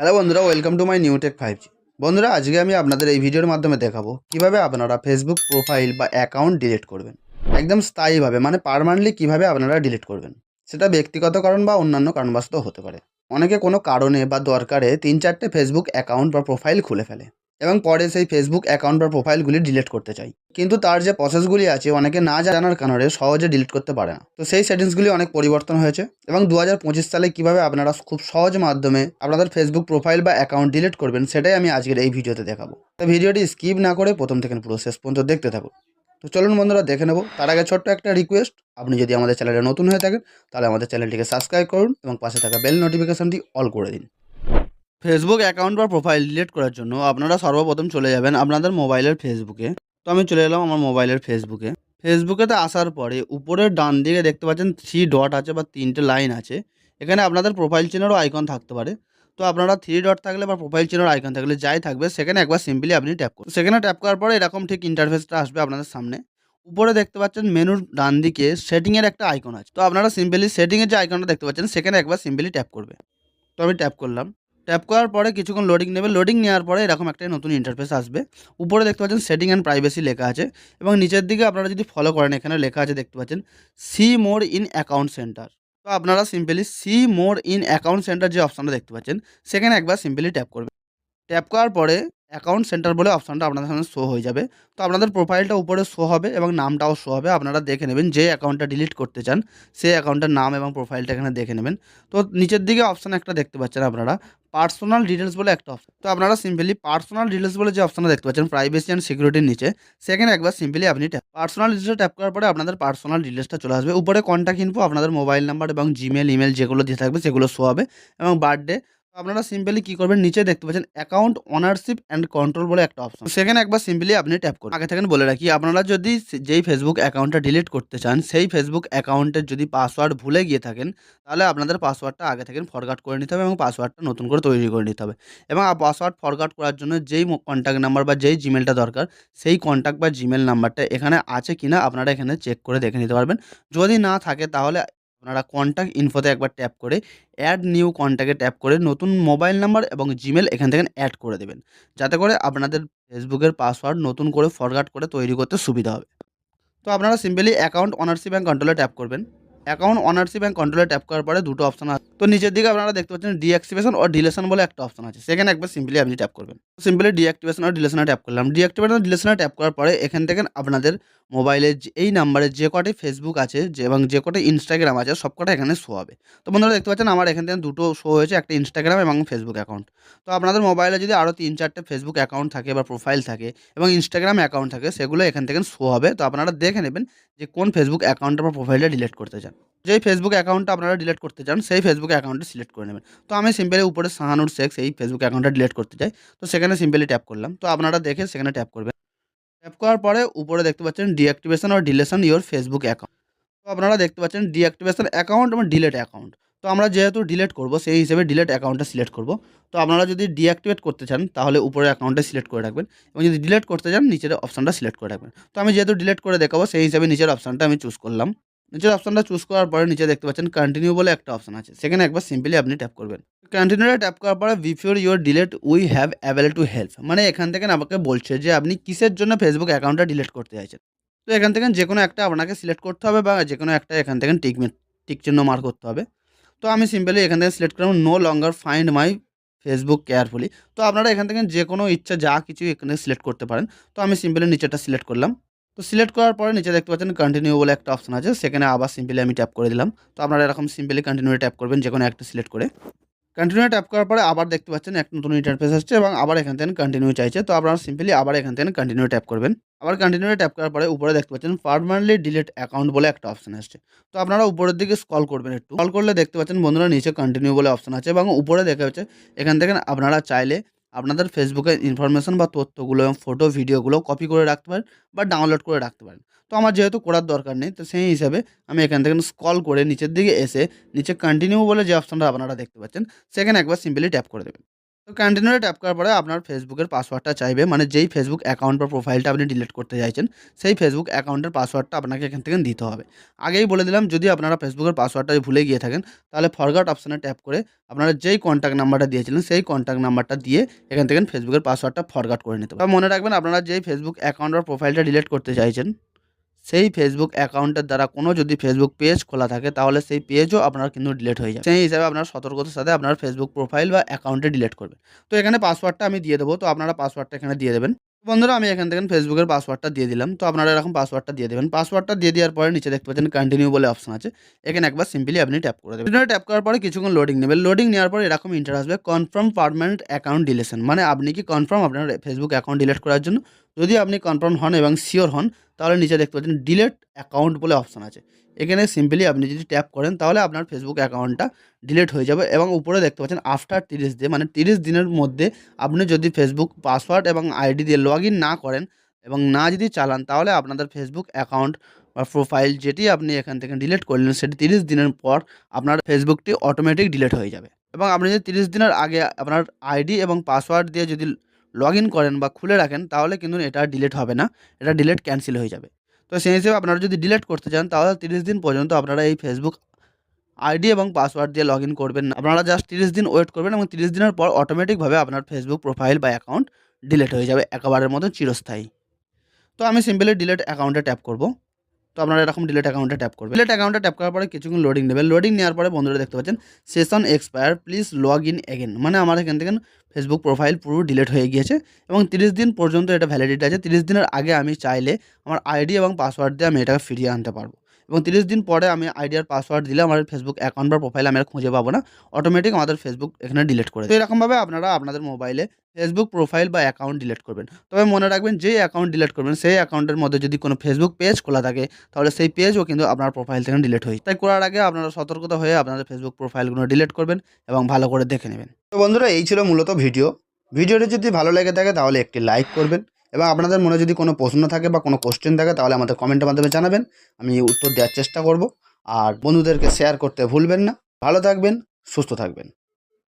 Hello বন্ধুরা, welcome to my new tech 5G। বন্ধুরা, আজকে আমি আপনাদের এই ভিডিওর মাধ্যমে দেখাবো কিভাবে আপনারা ফেসবুক প্রোফাইল বা অ্যাকাউন্ট ডিলিট করবেন। একদম স্থায়ীভাবে, মানে পার্মানেন্টলি কিভাবে আপনারা ডিলিট করবেন। সেটা ব্যক্তিগত কারণ বা অন্যান্য কারণবশত হতে পারে। অনেকে কোনো কারণে বা দরকারে 3-4টে ফেসবুক অ্যাকাউন্ট বা প্রোফাইল খুলে ফেলে এবং পরে সেই ফেসবুক অ্যাকাউন্ট বা প্রোফাইলগুলি ডিলিট করতে চাই, কিন্তু তার যে প্রসেসগুলি আছে অনেকে না জানার কারণে সহজে ডিলিট করতে পারে না। তো সেই সেটিংসগুলি অনেক পরিবর্তন হয়েছে এবং 2025 সালে কিভাবে আপনারা খুব সহজ মাধ্যমে আপনাদের ফেসবুক প্রোফাইল বা অ্যাকাউন্ট ডিলিট করবেন সেটাই আমি আজকের এই ভিডিওতে দেখাবো। তো ভিডিওটি স্কিপ না করে প্রথম থেকে পুরো শেষ পর্যন্ত দেখতে থাকুন। তো চলুন বন্ধুরা, দেখে নেব। তার আগে ছোট্ট একটা রিকোয়েস্ট, আপনি যদি আমাদের চ্যানেলে নতুন হয়ে থাকেন তাহলে আমাদের চ্যানেলটিকে সাবস্ক্রাইব করুন এবং পাশে থাকা বেল নোটিফিকেশনটি অল করে দিন। ফেসবুক অ্যাকাউন্ট বা প্রোফাইল ডিলিট করার জন্য আপনারা সর্বপ্রথম চলে যাবেন আপনাদের মোবাইলের ফেসবুকে। তো আমি চলে এলাম আমার মোবাইলের ফেসবুকেতে আসার পরে উপরের ডান দিকে দেখতে পাচ্ছেন 3 ডট আছে বা 3টে লাইন আছে। এখানে আপনাদের প্রোফাইল চিহ্নেরও আইকন থাকতে পারে। তো আপনারা 3 ডট থাকলে বা প্রোফাইল চিহ্নের আইকন থাকলে যাই থাকবে সেখানে একবার সিম্পলি আপনি ট্যাপ করুন। সেখানে ট্যাপ করার পরে এরকম ঠিক ইন্টারফেসটা আসবে আপনাদের সামনে। উপরে দেখতে পাচ্ছেন মেনুর ডান দিকে সেটিংয়ের একটা আইকন আছে। তো আপনারা সিম্পলি সেটিংয়ের যে আইকনটা দেখতে পাচ্ছেন সেখানে একবার সিম্পলি ট্যাপ করবে। তো আমি ট্যাপ করলাম। ট্যাপ করার পরে কিছুক্ষণ লোডিং নেবে। লোডিং নেওয়ার পরে এরকম একটা নতুন ইন্টারফেস আসবে। উপরে দেখতে পাচ্ছেন সেটিং অ্যান্ড প্রাইভেসি লেখা আছে এবং নিচের দিকে আপনারা যদি ফলো করেন এখানে লেখা আছে দেখতে পাচ্ছেন see more in account centre. তো আপনারা simply see more in account centre যে অপশনটা দেখতে পাচ্ছেন সেখানে একবার সিম্পলি ট্যাপ করবেন। ট্যাপ করার পরে অ্যাকাউন্ট সেন্টার বলে অপশনটা আপনাদের সামনে শো হয়ে যাবে। তো আপনাদের প্রোফাইলটা উপরে শো হবে এবং নামটাও শো হবে। আপনারা দেখে নেবেন যে অ্যাকাউন্টটা ডিলিট করতে চান সেই অ্যাকাউন্টের নাম এবং প্রোফাইলটা এখানে দেখে নেবেন। তো নিচের দিকে অপশন একটা দেখতে পাচ্ছেন আপনারা পার্সোনাল ডিটেলস বলে একটা অপশন। তো আপনারা সিম্পলি পার্সোনাল ডিটেলস বলে যে অপশনটা দেখতে পাচ্ছেন প্রাইভেসি অ্যান্ড সিকিউরিটির নিচে, সেখানে একবার সিম্পলি আপনি পার্সোনাল ডিটেলসে ট্যাপ করার পরে আপনাদের পার্সোনাল ডিটেলসটা চলে আসবে। উপরে কন্ট্যাক্ট ইনফো, আপনাদের মোবাইল নাম্বার এবং জিমেল, ইমেল যেগুলো দিয়ে থাকবে সেগুলো শো হবে এবং বার্থডে। তো আপনারা সিম্পলি কি করবেন, নিচে দেখতে পাচ্ছেন অ্যাকাউন্ট ওনারশিপ অ্যান্ড কন্ট্রোল বলে একটা অপশন, সেখানে একবার সিম্পলি আপনি ট্যাপ করুন। আগে থেকে বলে রাখি, আপনারা যদি যেই ফেসবুক অ্যাকাউন্টটা ডিলিট করতে চান সেই ফেসবুক অ্যাকাউন্টের যদি পাসওয়ার্ড ভুলে গিয়ে থাকেন তাহলে আপনাদের পাসওয়ার্ডটা আগে থেকে ফরগাট করে নিতে হবে এবং পাসওয়ার্ডটা নতুন করে তৈরি করে নিতে হবে। এবং পাসওয়ার্ড ফরগাট করার জন্য যেই কন্ট্যাক্ট নাম্বার বা যেই জিমেলটা দরকার সেই কন্ট্যাক্ট বা জিমেল নাম্বারটা এখানে আছে কিনা আপনারা এখানে চেক করে দেখে নিতে পারবেন। যদি না থাকে তাহলে আপনারা কন্ট্যাক্ট ইনফোতে একবার ট্যাপ করে অ্যাড নিউ কন্ট্যাক্টে ট্যাপ করে নতুন মোবাইল নাম্বার এবং জিমেল এখান থেকে অ্যাড করে দেবেন, যাতে করে আপনাদের ফেসবুকের পাসওয়ার্ড নতুন করে ফরগাট করে তৈরি করতে সুবিধা হবে। তো আপনারা সিম্পলি অ্যাকাউন্ট ওনারশিপ অ্যান্ড কন্ট্রোলে ট্যাপ করবেন। অ্যাকাউন্ট ওনারশিপ অ্যান্ড কন্ট্রোলে ট্যাপ করার পরে দুটো অপশন আছে। তো নিচের দিকে আপনারা দেখতে পাচ্ছেন ডিঅ্যাক্টিভেশন ও ডিলেশন বলে একটা অপশন আছে, সেখানে একবার সিম্পলি আপনি ট্যাপ করবেন। সিম্পলি ডিঅ্যাক্টিভেশন আর ডিলেশনে ট্যাপ করলাম। ডিঅ্যাক্টিভেশন আর ডিলেশনে ট্যাপ করার পরে এখান থেকে আপনাদের মোবাইলের এই নাম্বারে যে কটি ফেসবুক আছে এবং যে কটি ইনস্টাগ্রাম আছে সব কটা এখানে শো হবে। তো বন্ধুরা দেখতে পাচ্ছেন আমার এখান থেকে দুটো শো হয়েছে, একটা ইনস্টাগ্রাম এবং ফেসবুক অ্যাকাউন্ট। তো আপনাদের মোবাইলে যদি আরও 3-4টে ফেসবুক অ্যাকাউন্ট থাকে বা প্রোফাইল থাকে এবং ইনস্টাগ্রাম অ্যাকাউন্ট থাকে সেগুলো এখান থেকে শো হবে। তো আপনারা দেখে নেবেন যে কোন ফেসবুক অ্যাকাউন্টটা বা প্রোফাইলটা ডিলিট করতে চান। যেই ফেসবুক অ্যাকাউন্টটা আপনারা ডিলিট করতে চান সেই ফেসবুক অ্যাকাউন্টটা সিলেক্ট করে নেবেন। তো আমি সিম্পলি উপরে শাহানুর শেখ এই ফেসবুক অ্যাকাউন্টটা ডিলিট করতে চাই। তো সেখানে সিম্পলি ট্যাপ করলাম। তো আপনারা দেখে সেখানে ট্যাপ করবেন। ট্যাপ করার পরে উপরে দেখতে পাচ্ছেন deactivation or deletion your Facebook account. তো আপনারা দেখতে পাচ্ছেন ডিঅ্যাক্টিভেশন অ্যাকাউন্ট এবং ডিলিট অ্যাকাউন্ট। তো আমরা যেহেতু ডিলিট করব সেই হিসেবে ডিলিট অ্যাকাউন্টটা সিলেক্ট করব। তো আপনারা যদি ডিঅ্যাক্টিভেট করতে চান তাহলে উপরের অ্যাকাউন্টটা সিলেক্ট করে রাখবেন এবং যদি ডিলিট করতে চান নিচের অপশনটা সিলেক্ট করে রাখবেন। তো আমি যেহেতু ডিলিট করে দেখাবো সেই হিসাবে নিচের অপশনটা আমি চুজ করলাম। নিচের অপশনটা চুজ করার পরে নিচে দেখতে পাচ্ছেন কন্টিনিউ বলে একটা অপশন আছে, সেখানে একবার সিম্পলি আপনি ট্যাপ করবেন। কন্টিনিউতে ট্যাপ করার পরে before your delete we have available to help, মানে এখান থেকে আমাকে বলছে যে আপনি কিসের জন্য ফেসবুক অ্যাকাউন্টটা ডিলিট করতে চাইছেন। তো এখান থেকে যেকোনো একটা আপনাকে সিলেক্ট করতে হবে বা যেকোনো একটা এখান থেকে টিক চিহ্ন মার্ক করতে হবে। তো আমি সিম্পলি এখান থেকে সিলেক্ট করলাম no longer find my Facebook carefully. তো আপনারা এখান থেকে যেকোনো ইচ্ছা যা কিছু এখানে সিলেক্ট করতে পারেন। তো আমি সিম্পলি নিচেরটা সিলেক্ট করলাম। তো সিলেক্ট করার পরে নিচে দেখতে পাচ্ছেন কন্টিনিউ বলে একটা অপশন আছে, সেখানে আবার সিম্পলি আমি ট্যাপ করে দিলাম। তো আপনারা এরকম সিম্পলি কন্টিনিউ ট্যাপ করবেন যেকোনো একটা সিলেক্ট করে। কন্টিনিউ ট্যাপ করার পরে আবার দেখতে পাচ্ছেন এক নতুন ইন্টারফেস আসছে এবং আবার এখান থেকে কন্টিনিউ চাইছে। তো আপনারা সিম্পলি আবার এখান থেকে কন্টিনিউ ট্যাপ করবেন। আবার কন্টিনিউ ট্যাপ করার পরে উপরে দেখতে পাচ্ছেন পার্মানেন্টলি ডিলিট অ্যাকাউন্ট বলে একটা অপশন আসছে। তো আপনারা উপরের দিকে স্ক্রল করবেন, একটু স্ক্রল করলে দেখতে পাচ্ছেন বন্ধুরা নিচে কন্টিনিউ বলে অপশন আছে এবং উপরে দেখা যাচ্ছে এখান থেকে আপনারা চাইলে আপনাদের ফেসবুকের ইনফরমেশন বা তথ্যগুলো এবং ফটো ভিডিওগুলো কপি করে রাখতে পারেন বা ডাউনলোড করে রাখতে পারেন। তো আমার যেহেতু করার দরকার নেই তো সেই হিসাবে আমি এখান থেকে স্ক্রল করে নিচের দিকে এসে নিচে কন্টিনিউ বলে যে অপশনটা আপনারা দেখতে পাচ্ছেন সেখানে একবার সিম্পলি ট্যাপ করে দেবেন। তো তো কন্টিনিউতে ট্যাপ করার পরে আপনার ফেসবুকের পাসওয়ার্ডটা চাইবে, মানে যেই ফেসবুক অ্যাকাউন্ট বা প্রোফাইলটা আপনি ডিলিট করতে চাইছেন সেই ফেসবুক অ্যাকাউন্টের পাসওয়ার্ডটা আপনাকে এখান থেকে দিতে হবে। আগেই বলে দিলাম, যদি আপনারা ফেসবুকের পাসওয়ার্ডটা ভুলে গিয়ে থাকেন তাহলে ফরগট অপশানে ট্যাপ করে আপনারা যেই কন্ট্যাক্ট নাম্বারটা দিয়েছিলেন সেই কন্ট্যাক্ট নাম্বারটা দিয়ে এখান থেকে ফেসবুকের পাসওয়ার্ডটা ফরগট করে নিতে হবে। মনে রাখবেন, আপনারা যেই ফেসবুক অ্যাকাউন্ট বা প্রোফাইলটা ডিলিট করতে চাইছেন সেই ফেসবুক অ্যাকাউন্টের দ্বারা কোনো যদি ফেসবুক পেজ খোলা থাকে তাহলে সেই পেজও আপনার কিন্তু ডিলিট হয়ে যাবে। সেই হিসাবে আপনার সতর্কতার সাথে আপনার ফেসবুক প্রোফাইল বা অ্যাকাউন্টে ডিলিট করবেন। তো এখানে পাসওয়ার্ডটা আমি দিয়ে দেবো, তো আপনারা পাসওয়ার্ডটা এখানে দিয়ে দেবেন। বন্ধুরা, আমি এখান থেকে ফেসবুকের পাসওয়ার্ডটা দিয়ে দিলাম। তো আপনারা এরকম পাসওয়ার্ডটা দিয়ে দেবেন। পাসওয়ার্ডটা দিয়ে দেওয়ার পরে নিচে দেখতে পাচ্ছেন কন্টিনিউ বলে অপশন আছে, এখানে একবার সিম্পলি আপনি ট্যাপ করে দেবেন। ট্যাপ করার পরে কিছুক্ষণ লোডিং নেবেন। লোডিং নেওয়ার পরে এরকম ইন্টার আসবে, কনফার্ম পার্মানেন্ট অ্যাকাউন্ট ডিলিশন, মানে আপনি কি কনফার্ম আপনার ফেসবুক অ্যাকাউন্ট ডিলিট করার জন্য। যদি আপনি কনফার্ম হন এবং শিওর হন তাহলে নিচে দেখতে পাচ্ছেন ডিলিট অ্যাকাউন্ট বলে অপশন আছে, এখানে সিম্পলি আপনি যদি ট্যাপ করেন তাহলে আপনার ফেসবুক অ্যাকাউন্টটা ডিলিট হয়ে যাবে। এবং উপরে দেখতে পাচ্ছেন আফটার 30 ডে, মানে 30 দিনের মধ্যে আপনি যদি ফেসবুক পাসওয়ার্ড এবং আইডি দিয়ে লগ ইন না করেন এবং না যদি চালান তাহলে আপনাদের ফেসবুক অ্যাকাউন্ট বা প্রোফাইল যেটি আপনি এখান থেকে ডিলিট করলেন সেটি 30 দিনের পর আপনার ফেসবুকটি অটোমেটিক ডিলিট হয়ে যাবে। এবং আপনি যদি 30 দিনের আগে আপনার আইডি এবং পাসওয়ার্ড দিয়ে যদি লগ ইন করেন বা খুলে রাখেন তাহলে কিন্তু এটা ডিলিট হবে না, এটা ডিলিট ক্যান্সেল হয়ে যাবে। তো সেই হিসেবে আপনারা যদি ডিলিট করতে চান তাহলে 30 দিন পর্যন্ত আপনারা এই ফেসবুক আইডি এবং পাসওয়ার্ড দিয়ে লগ ইন করবেন না। আপনারা জাস্ট 30 দিন ওয়েট করবেন এবং 30 দিনের পর অটোমেটিকভাবে আপনার ফেসবুক প্রোফাইল বা অ্যাকাউন্ট ডিলিট হয়ে যাবে একেবারের মতো চিরস্থায়ী। তো আমি সিম্পলি ডিলিট অ্যাকাউন্টে ট্যাপ করব। তো আপনারা এরকম ডিলিট অ্যাকাউন্টে ট্যাপ করবেন। ডিলিট অ্যাকাউন্টে ট্যাপ করার পরে কিছুক্ষণ লোডিং নেবেন। লোডিং নেওয়ার পরে বন্ধুরা দেখতে পাচ্ছেন session expire, please log in again, মানে আমার এখান থেকে ফেসবুক প্রোফাইল পুরো ডিলিট হয়ে গিয়েছে এবং 30 দিন পর্যন্ত এটা ভ্যালিডিটি আছে। 30 দিনের আগে আমি চাইলে আমার আইডি এবং পাসওয়ার্ড দিয়ে আমি এটাকে ফিরিয়ে আনতে পারবো এবং 30 দিন পরে আমি আইডি আর পাসওয়ার্ড দিলে আমার ফেসবুক অ্যাকাউন্ট বা প্রোফাইল আমি আর খুঁজে পাবো না, অটোমেটিক আমাদের ফেসবুক এখানে ডিলিট করে দেবে। তো এরকমভাবে আপনারা আপনাদের মোবাইলে ফেসবুক প্রোফাইল বা অ্যাকাউন্ট ডিলিট করবেন। তবে মনে রাখবেন, যেই অ্যাকাউন্ট ডিলিট করবেন সেই অ্যাকাউন্টের মধ্যে যদি কোনো ফেসবুক পেজ খোলা থাকে তাহলে সেই পেজও কিন্তু আপনার প্রোফাইল থেকে ডিলিট হয়। তাই করার আগে আপনারা সতর্কতা হয়ে আপনাদের ফেসবুক প্রোফাইলগুলো ডিলিট করবেন এবং ভালো করে দেখে নেবেন। তো বন্ধুরা, এই ছিল মূলত ভিডিওটি যদি ভালো লেগে থাকে তাহলে একটি লাইক করবেন এবং আপনাদের মনে যদি কোনো প্রশ্ন থাকে বা কোনো কোশ্চেন থাকে তাহলে আমাদের কমেন্টের মাধ্যমে জানাবেন, আমি উত্তর দেওয়ার চেষ্টা করব। আর বন্ধুদেরকে শেয়ার করতে ভুলবেন না। ভালো থাকবেন, সুস্থ থাকবেন।